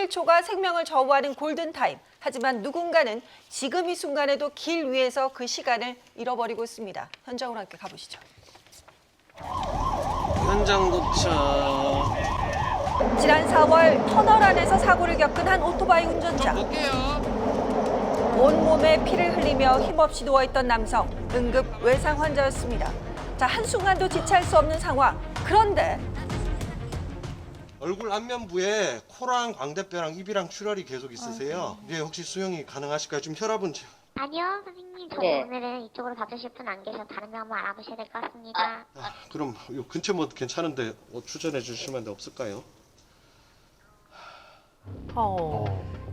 11초가 생명을 저버하는 골든타임. 하지만 누군가는 지금 이 순간에도 길 위에서 그 시간을 잃어버리고 있습니다. 현장으로 함께 가보시죠. 현장 도착. 지난 4월 터널 안에서 사고를 겪은 한 오토바이 운전자. 온몸에 피를 흘리며 힘없이 누워있던 남성, 응급 외상 환자였습니다. 자, 한순간도 지체할 수 없는 상황. 그런데 얼굴 안면부에 코랑 광대뼈랑 입이랑 출혈이 계속 있으세요. 예, 혹시 수영이 가능하실까요? 지금 혈압은 아니요, 선생님. 저 네. 오늘은 이쪽으로 봐주실 분 안 계셔서 다른 병원 알아보셔야 될 것 같습니다. 그럼 요 근처 뭐 괜찮은데 추천해 주실 데 없을까요?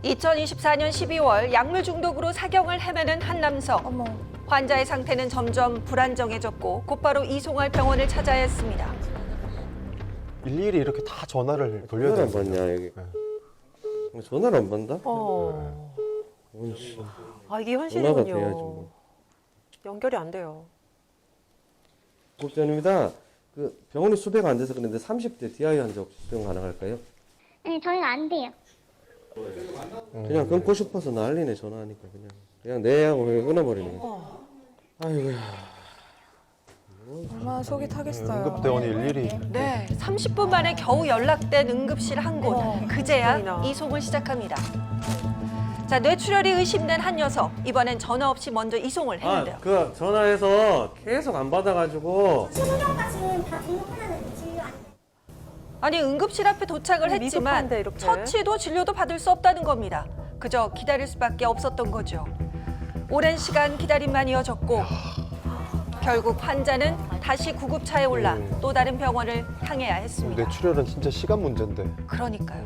2024년 12월 약물 중독으로 사경을 헤매는 한 남성. 환자의 상태는 점점 불안정해졌고 곧바로 이송할 병원을 찾아야 했습니다. 일일이 이렇게 다 전화를 돌려야 전화를 되는 안 받냐 여기? 전화를 안 받는다? 원씨. 아, 이게 전화가 현실이군요. 돼야지 뭐. 연결이 안 돼요. 국장입니다. 그 병원이 수배가 안 돼서 그런데 30대 DI 환자 혹시 수용 가능할까요? 네, 저희는 안 돼요. 그냥 끊고 싶어서 난리네 전화하니까 그냥 내하고 끊어버리네. 아이고야. 얼마나 속이 타겠어요. 응급대원이 일일이 네, 30분 만에 겨우 연락된 응급실 한 곳. 그제야 다행이다. 이송을 시작합니다. 자, 뇌출혈이 의심된 한 녀석. 이번엔 전화 없이 먼저 이송을 했는데요. 그 전화해서 계속 안 받아가지고. 아니, 응급실 앞에 도착을 했지만 미급한데, 이렇게. 처치도 진료도 받을 수 없다는 겁니다. 그저 기다릴 수밖에 없었던 거죠. 오랜 시간 기다림만 이어졌고 결국 환자는 다시 구급차에 올라 또 다른 병원을 향해야 했습니다. 뇌출혈은 진짜 시간 문제인데. 그러니까요.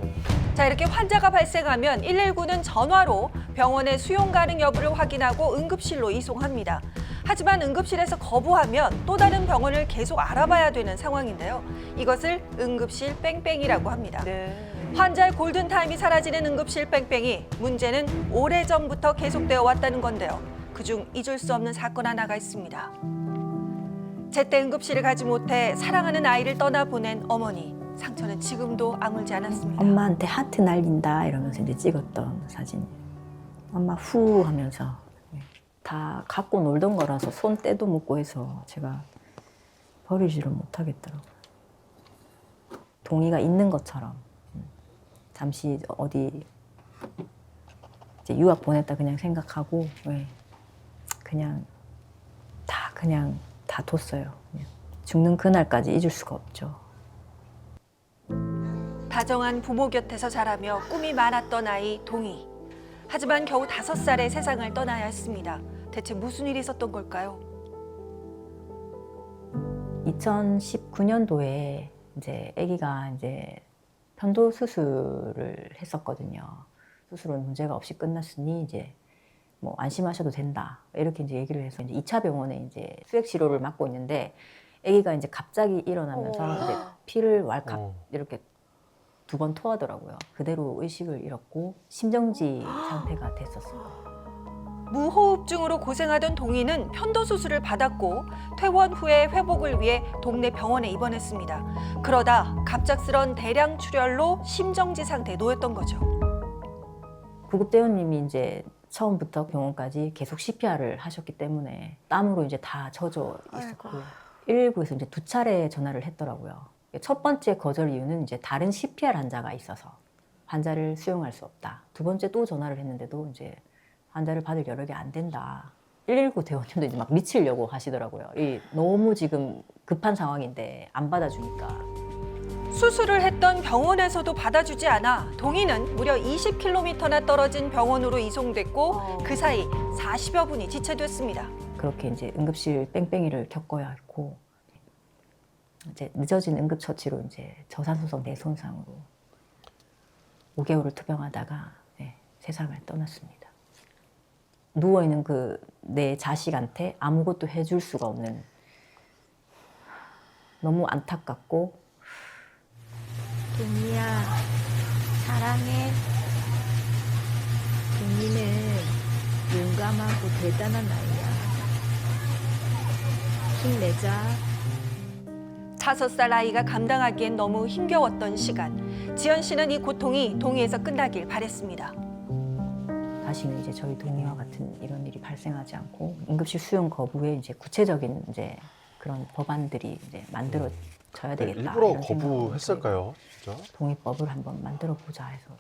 자, 이렇게 환자가 발생하면 119는 전화로 병원의 수용 가능 여부를 확인하고 응급실로 이송합니다. 하지만 응급실에서 거부하면 또 다른 병원을 계속 알아봐야 되는 상황인데요. 이것을 응급실 뺑뺑이라고 합니다. 네. 환자의 골든타임이 사라지는 응급실 뺑뺑이. 문제는 오래전부터 계속되어 왔다는 건데요. 그중 잊을 수 없는 사건 하나가 있습니다. 제때 응급실을 가지 못해 사랑하는 아이를 떠나보낸 어머니. 상처는 지금도 아물지 않았습니다. 엄마한테 하트 날린다 이러면서 이제 찍었던 사진. 엄마 후 하면서 다 갖고 놀던 거라서 손 떼도 묻고 해서 제가 버리지를 못하겠더라고요. 동이가 있는 것처럼 잠시 어디 이제 유학 보냈다 그냥 생각하고 그냥 다 뒀어요. 그냥. 죽는 그날까지 잊을 수가 없죠. 다정한 부모 곁에서 자라며 꿈이 많았던 아이 동희. 하지만 겨우 5살에 세상을 떠나야 했습니다. 대체 무슨 일이 있었던 걸까요? 2019년도에 이제 아기가 이제 편도 수술을 했었거든요. 수술은 문제가 없이 끝났으니 이제 뭐 안심하셔도 된다 이렇게 이제 얘기를 해서 이제 2차 병원에 이제 수액 치료를 맡고 있는데 아기가 이제 갑자기 일어나면서 이제 피를 왈칵 이렇게 2번 토하더라고요. 그대로 의식을 잃었고 심정지 상태가 됐었어요. 무호흡증으로 고생하던 동희는 편도 수술을 받았고 퇴원 후에 회복을 위해 동네 병원에 입원했습니다. 그러다 갑작스런 대량 출혈로 심정지 상태에 놓였던 거죠. 구급대원님이 이제 처음부터 병원까지 계속 CPR을 하셨기 때문에 땀으로 이제 다 젖어 있었고 119에서 이제 2차례 전화를 했더라고요. 첫 번째 거절 이유는 이제 다른 CPR 환자가 있어서 환자를 수용할 수 없다. 2번째 또 전화를 했는데도 이제 환자를 받을 여력이 안 된다. 119 대원님도 이제 막 미치려고 하시더라고요. 너무 지금 급한 상황인데 안 받아주니까. 수술을 했던 병원에서도 받아주지 않아 동희는 무려 20km나 떨어진 병원으로 이송됐고 그 사이 40여 분이 지체됐습니다. 그렇게 이제 응급실 뺑뺑이를 겪어야 했고 이제 늦어진 응급처치로 이제 저산소성 뇌손상으로 5개월을 투병하다가 세상을 떠났습니다. 누워있는 그 내 자식한테 아무것도 해줄 수가 없는 너무 안타깝고 동이야, 사랑해. 동이는 용감하고 대단한 아이야. 힘내자. 5살 아이가 감당하기엔 너무 힘겨웠던 시간. 지연 씨는 이 고통이 동의에서 끝나길 바랬습니다. 다시는 이제 저희 동의와 같은 이런 일이 발생하지 않고 응급실 수용 거부에 이제 구체적인 이제 그런 법안들이 이제 만들어져야 되겠다. 일부러 이런 생각으로 거부했을까요? 진짜? 동의법을 한번 만들어 보자 해서.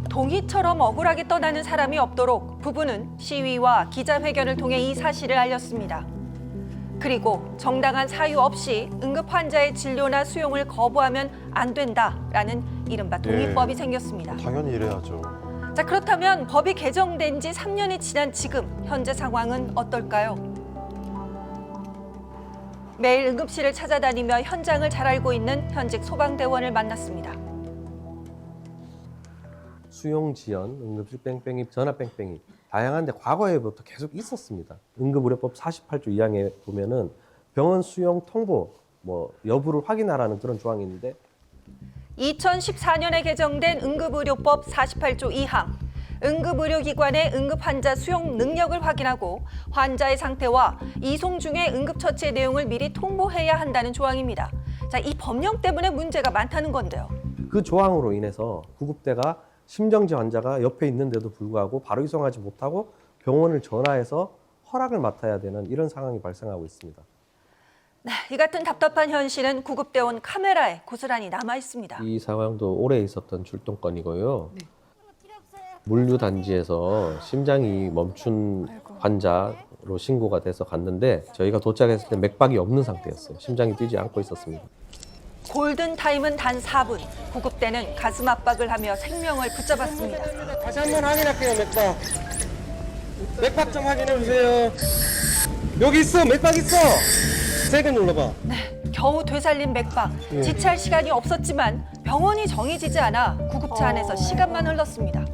동희처럼 억울하게 떠나는 사람이 없도록 부부는 시위와 기자회견을 통해 이 사실을 알렸습니다. 그리고 정당한 사유 없이 응급 환자의 진료나 수용을 거부하면 안 된다라는 이른바 동의법이 생겼습니다. 당연히 이래야죠. 자, 그렇다면 법이 개정된 지 3년이 지난 지금 현재 상황은 어떨까요? 매일 응급실을 찾아다니며 현장을 잘 알고 있는 현직 소방대원을 만났습니다. 수용 지연, 응급실 뺑뺑이, 전화 뺑뺑이 다양한데 과거에부터 계속 있었습니다. 응급의료법 48조 2항에 보면은 병원 수용 통보 여부를 확인하라는 그런 조항이 있는데 2014년에 개정된 응급의료법 48조 2항. 응급의료기관의 응급환자 수용 능력을 확인하고 환자의 상태와 이송 중의 응급처치의 내용을 미리 통보해야 한다는 조항입니다. 자, 이 법령 때문에 문제가 많다는 건데요. 그 조항으로 인해서 구급대가 심정지 환자가 옆에 있는데도 불구하고 바로 이송하지 못하고 병원을 전화해서 허락을 맡아야 되는 이런 상황이 발생하고 있습니다. 네, 이 같은 답답한 현실은 구급대원 카메라에 고스란히 남아 있습니다. 이 상황도 오래 있었던 출동건이고요. 물류단지에서 심장이 멈춘 환자로 신고가 돼서 갔는데 저희가 도착했을 때 맥박이 없는 상태였어요. 심장이 뛰지 않고 있었습니다. 골든타임은 단 4분. 구급대는 가슴 압박을 하며 생명을 붙잡았습니다. 다시 한번 확인할게요, 맥박. 맥박 좀 확인해 주세요. 여기 있어, 맥박 있어. 3개 눌러봐. 겨우 되살린 맥박. 지체할 시간이 없었지만 병원이 정해지지 않아 구급차 안에서 시간만 흘렀습니다.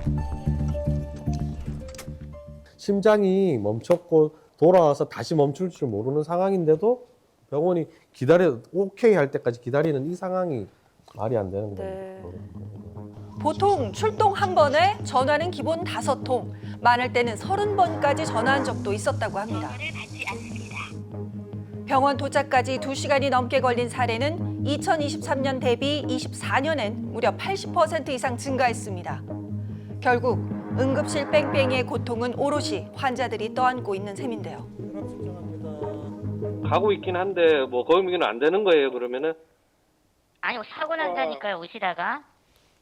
심장이 멈췄고 돌아와서 다시 멈출 줄 모르는 상황인데도 병원이 오케이 할 때까지 기다리는 이 상황이 말이 안 되는 겁니다. 네. 보통 출동 한 번에 전화는 기본 5통, 많을 때는 30번까지 전화한 적도 있었다고 합니다. 병원 도착까지 2시간이 넘게 걸린 사례는 2023년 대비 24년엔 무려 80% 이상 증가했습니다. 결국 응급실 뺑뺑이의 고통은 오롯이 환자들이 떠안고 있는 셈인데요. 가고 있긴 한데 거기는 안 되는 거예요. 그러면은 아니, 사고 난다니까요, 오시다가.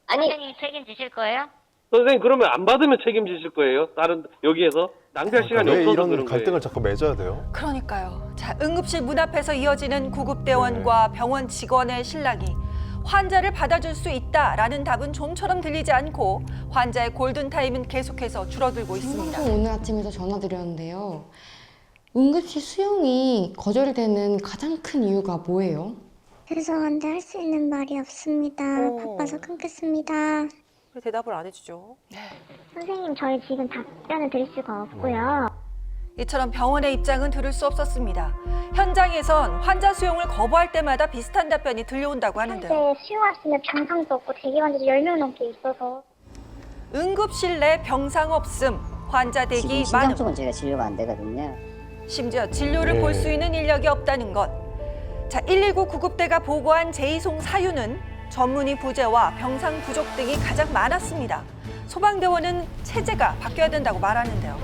선생님이 책임지실 거예요? 선생님 그러면 안 받으면 책임지실 거예요? 다른 여기에서 낭비할 시간이 왜 없어서 이런 그런 갈등을 거예요. 자꾸 맺어야 돼요? 그러니까요. 자, 응급실 문 앞에서 이어지는 구급대원과 병원 직원의 실랑이 환자를 받아줄 수 있다라는 답은 좀처럼 들리지 않고 환자의 골든타임은 계속해서 줄어들고 있습니다. 오늘 아침에도 전화드렸는데요. 응급실 수용이 거절되는 가장 큰 이유가 뭐예요? 죄송한데 할 수 있는 말이 없습니다. 바빠서 끊겠습니다. 왜 대답을 안 해주죠? 선생님, 저희 지금 답변을 드릴 수가 없고요. 이처럼 병원의 입장은 들을 수 없었습니다. 현장에선 환자 수용을 거부할 때마다 비슷한 답변이 들려온다고 하는데요. 현재 수용할 수 있는 병상도 없고 대기 환자도 10명 넘게 있어서. 응급실 내 병상 없음, 환자 대기 지금 심장 많음, 쪽은 제가 진료가 안 되거든요. 심지어 진료를 네. 볼 수 있는 인력이 없다는 것. 자, 119 구급대가 보고한 재이송 사유는 전문의 부재와 병상 부족 등이 가장 많았습니다. 소방대원은 체제가 바뀌어야 된다고 말하는데요.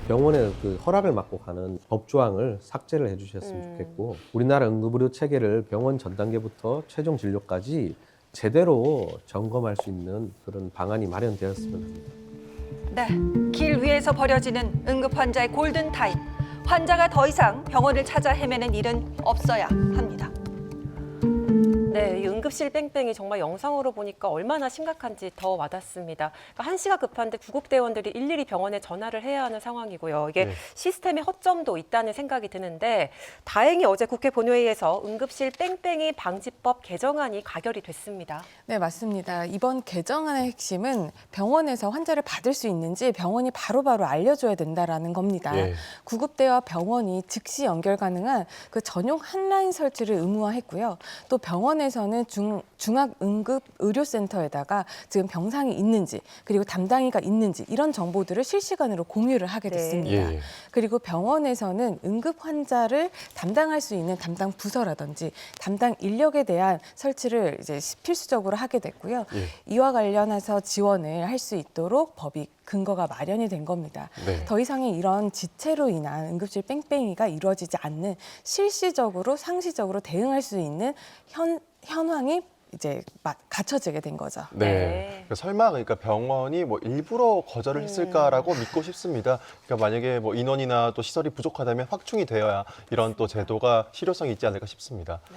병원에 그 허락을 받고 가는 법조항을 삭제를 해주셨으면 좋겠고 우리나라 응급의료 체계를 병원 전 단계부터 최종 진료까지 제대로 점검할 수 있는 그런 방안이 마련되었으면 합니다. 네, 길 위에서 벌어지는 응급 환자의 골든타임. 환자가 더 이상 병원을 찾아 헤매는 일은 없어야 합니다. 네, 이 응급실 뺑뺑이 정말 영상으로 보니까 얼마나 심각한지 더 와닿습니다. 그러니까 한시가 급한데 구급대원들이 일일이 병원에 전화를 해야 하는 상황이고요. 이게 네. 시스템의 허점도 있다는 생각이 드는데 다행히 어제 국회 본회의에서 응급실 뺑뺑이 방지법 개정안이 가결이 됐습니다. 네, 맞습니다. 이번 개정안의 핵심은 병원에서 환자를 받을 수 있는지 병원이 바로바로 알려줘야 된다라는 겁니다. 예. 구급대와 병원이 즉시 연결 가능한 그 전용 한라인 설치를 의무화했고요. 또 병원에 병원에서는 중앙응급의료센터에다가 지금 병상이 있는지 그리고 담당의가 있는지 이런 정보들을 실시간으로 공유를 하게 네. 됐습니다. 예. 그리고 병원에서는 응급 환자를 담당할 수 있는 담당 부서라든지 담당 인력에 대한 설치를 이제 필수적으로 하게 됐고요. 예. 이와 관련해서 지원을 할 수 있도록 법이 근거가 마련이 된 겁니다. 네. 더 이상의 이런 지체로 인한 응급실 뺑뺑이가 이루어지지 않는 실시적으로 상시적으로 대응할 수 있는 현황이 이제 갖춰지게 된 거죠. 네. 설마 그러니까 병원이 뭐 일부러 거절을 했을까라고 믿고 싶습니다. 그러니까 만약에 뭐 인원이나 또 시설이 부족하다면 확충이 되어야 이런 또 제도가 실효성이 있지 않을까 싶습니다.